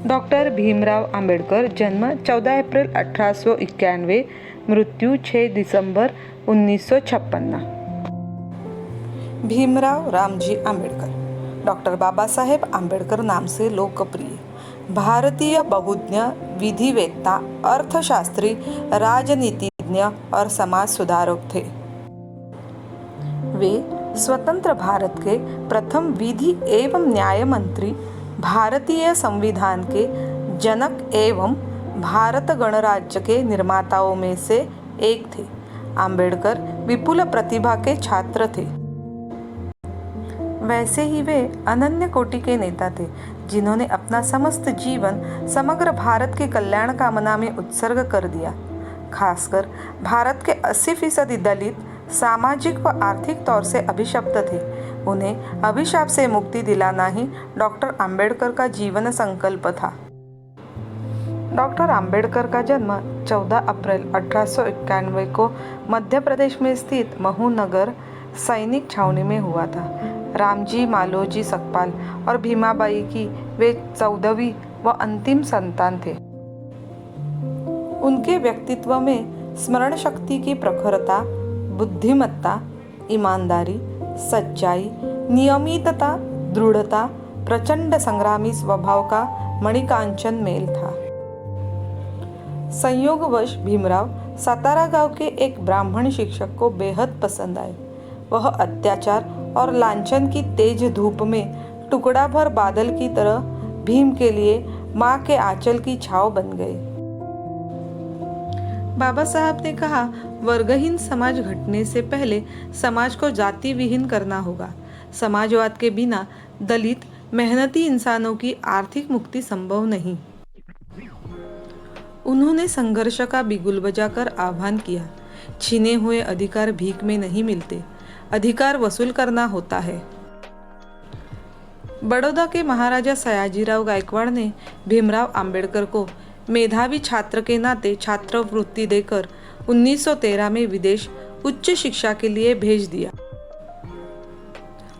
Doctor Bhimrao Ambedkar, जन्म 14 अप्रैल 1891, मृत्यू 6 दिसंबर 1956। Bhimrao Ramji Ambedkar doctor Baba Saheb Ambedkar नाम से लोकप्रिय भारतीय बहुज्ञ, विधिवेत्ता, अर्थशास्त्री, राजनीतिज्ञ और समाज सुधारक थे। वे स्वतंत्र भारत के प्रथम विधि एवं न्याय मंत्री, भारतीय संविधान के जनक एवं भारत गणराज्य के निर्माताओं में से एक थे। आंबेडकर विपुल प्रतिभा के छात्र थे। वैसे ही वे अनन्य कोटि के नेता थे, जिन्होंने अपना समस्त जीवन समग्र भारत के कल्याण कामना में उत्सर्ग कर दिया। खासकर भारत के 80% दलित सामाजिक व आर्थिक तौर से अभिशप्त थे। उन्हें अभिशाप से मुक्ति दिलाना ही डॉक्टर आंबेडकर का जीवन संकल्प था। डॉक्टर आंबेडकर का जन्म 14 अप्रैल 1891 को मध्य प्रदेश में स्थित महू नगर सैनिक छावनी में हुआ था। रामजी मालोजी सकपाल और भीमाबाई की वे 14वीं व अंतिम संतान थे। उनके व्यक्तित्व में स्मरण शक्ति की प्रखरता, बुद्धिमत्ता, ईमानदारी, सच्चाई, नियमितता, दृढ़ता, प्रचंड संग्रामी स्वभाव का मणिकांचन मेल था। संयोगवश भीमराव सातारा गांव के एक ब्राह्मण शिक्षक को बेहद पसंद आए। वह अत्याचार और लांछन की तेज धूप में टुकड़ा भर बादल की तरह भीम के लिए माँ के आंचल की छाव बन गए। बाबा साहब ने कहा, वर्गहीन समाज घटने से पहले समाज को जाति विहीन करना होगा। समाजवाद के बिना दलित मेहनती इंसानों की आर्थिक मुक्ति संभव नहीं। उन्होंने संघर्ष का बिगुल बजाकर आह्वान किया, छीने हुए अधिकार भीख में नहीं मिलते, अधिकार वसूल करना होता है। बड़ौदा के महाराजा सयाजीराव गायकवाड़ ने भीमराव आंबेडकर को मेधावी छात्र के नाते छात्रवृत्ति देकर 1913 में विदेश उच्च शिक्षा के लिए भेज दिया।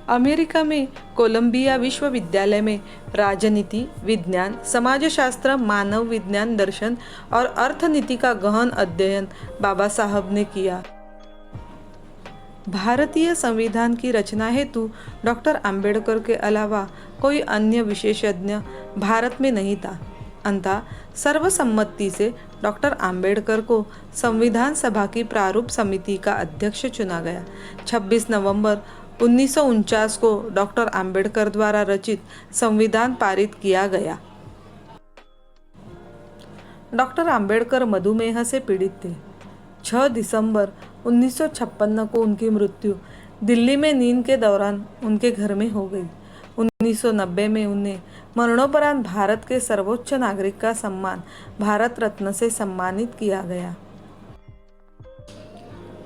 अमेरिका में कोलंबिया विश्वविद्यालय में राजनीति, विज्ञान, समाजशास्त्र, मानव विज्ञान, दर्शन और अर्थनीति का गहन अध्ययन बाबा साहब ने किया। भारतीय संविधान की रचना हेतु डॉक्टर आंबेडकर के अलावा कोई अन्य विशेषज्ञ भारत में नहीं था। अंततः सर्वसम्मति से डॉक्टर आंबेडकर को संविधान सभा की प्रारूप समिति का अध्यक्ष चुना गया। 26 नवंबर 1949 को डॉक्टर आंबेडकर द्वारा रचित संविधान पारित किया गया। डॉक्टर आंबेडकर मधुमेह से पीड़ित थे। 6 दिसंबर 1956 को उनकी मृत्यु दिल्ली में नींद के दौरान उनके घर में हो गई। 1990 में उन्हें मरणोपरांत भारत के सर्वोच्च नागरिक का सम्मान भारत रत्न से सम्मानित किया गया।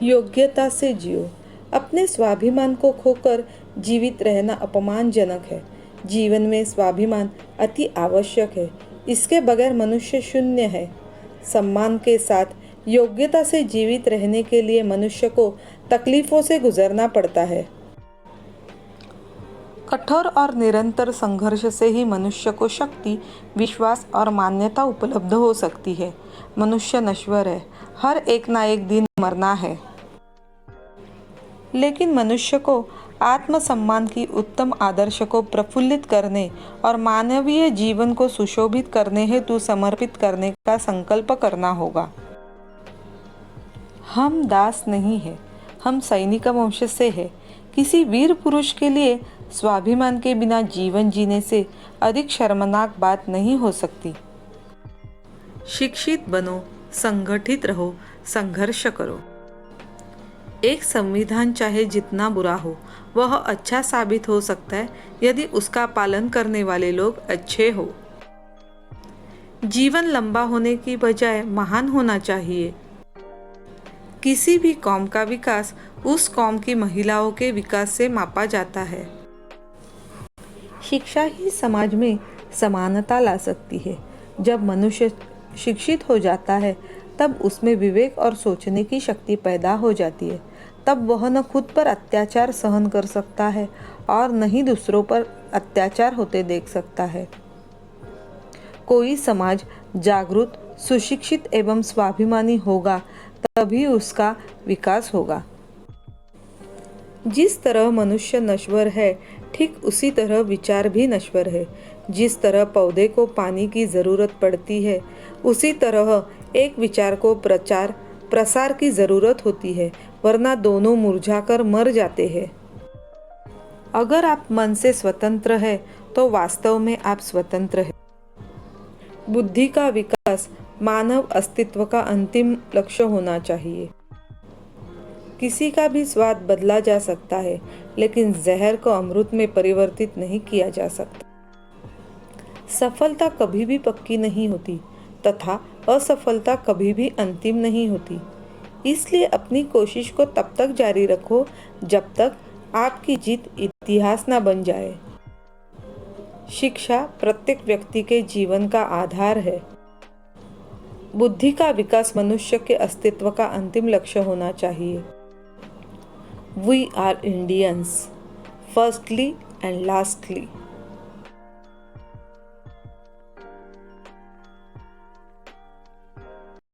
योग्यता से जियो। अपने स्वाभिमान को खोकर जीवित रहना अपमानजनक है। जीवन में स्वाभिमान अति आवश्यक है। इसके बगैर मनुष्य शून्य है। सम्मान के साथ योग्यता से जीवित रहने के लिए मनुष्य को तकलीफों से गुजरना पड़ता है। कठोर और निरंतर संघर्ष से ही मनुष्य को शक्ति, विश्वास और मान्यता उपलब्ध हो सकती है। मनुष्य नश्वर है, हर एक ना एक दिन मरना है। लेकिन मनुष्य को आत्मसम्मान की उत्तम आदर्श को प्रफुल्लित करने और मानवीय जीवन को सुशोभित करने हेतु समर्पित करने का संकल्प करना होगा। हम दास नहीं है, हम सैनिक वंश से है। किसी वीर पुरुष के लिए स्वाभिमान के बिना जीवन जीने से अधिक शर्मनाक बात नहीं हो सकती। शिक्षित बनो, संगठित रहो, संघर्ष करो। एक संविधान चाहे जितना बुरा हो, वह अच्छा साबित हो सकता है यदि उसका पालन करने वाले लोग अच्छे हो। जीवन लंबा होने की बजाय महान होना चाहिए। किसी भी कौम का विकास उस कौम की महिलाओं के विकास से मापा जाता है। शिक्षा ही समाज में समानता ला सकती है। जब मनुष्य शिक्षित हो जाता है तब उसमें विवेक और सोचने की शक्ति पैदा हो जाती है। तब वह न खुद पर अत्याचार सहन कर सकता है और न ही दूसरों पर अत्याचार होते देख सकता है। कोई समाज जागरूक, सुशिक्षित एवं स्वाभिमानी होगा तभी उसका विकास होगा। जिस तरह मनुष्य नश्वर है, ठीक उसी तरह विचार भी नश्वर है। जिस तरह पौधे को पानी की ज़रूरत पड़ती है, उसी तरह एक विचार को प्रचार प्रसार की ज़रूरत होती है, वरना दोनों मुरझाकर मर जाते हैं। अगर आप मन से स्वतंत्र हैं, तो वास्तव में आप स्वतंत्र हैं। बुद्धि का विकास मानव अस्तित्व का अंतिम लक्ष्य होना चाहिए। किसी का भी स्वाद बदला जा सकता है, लेकिन जहर को अमृत में परिवर्तित नहीं किया जा सकता। सफलता कभी भी पक्की नहीं होती तथा असफलता कभी भी अंतिम नहीं होती। इसलिए अपनी कोशिश को तब तक जारी रखो जब तक आपकी जीत इतिहास ना बन जाए। शिक्षा प्रत्येक व्यक्ति के जीवन का आधार है। बुद्धि का विकास मनुष्य के अस्तित्व का अंतिम लक्ष्य होना चाहिए। We are Indians, firstly and lastly.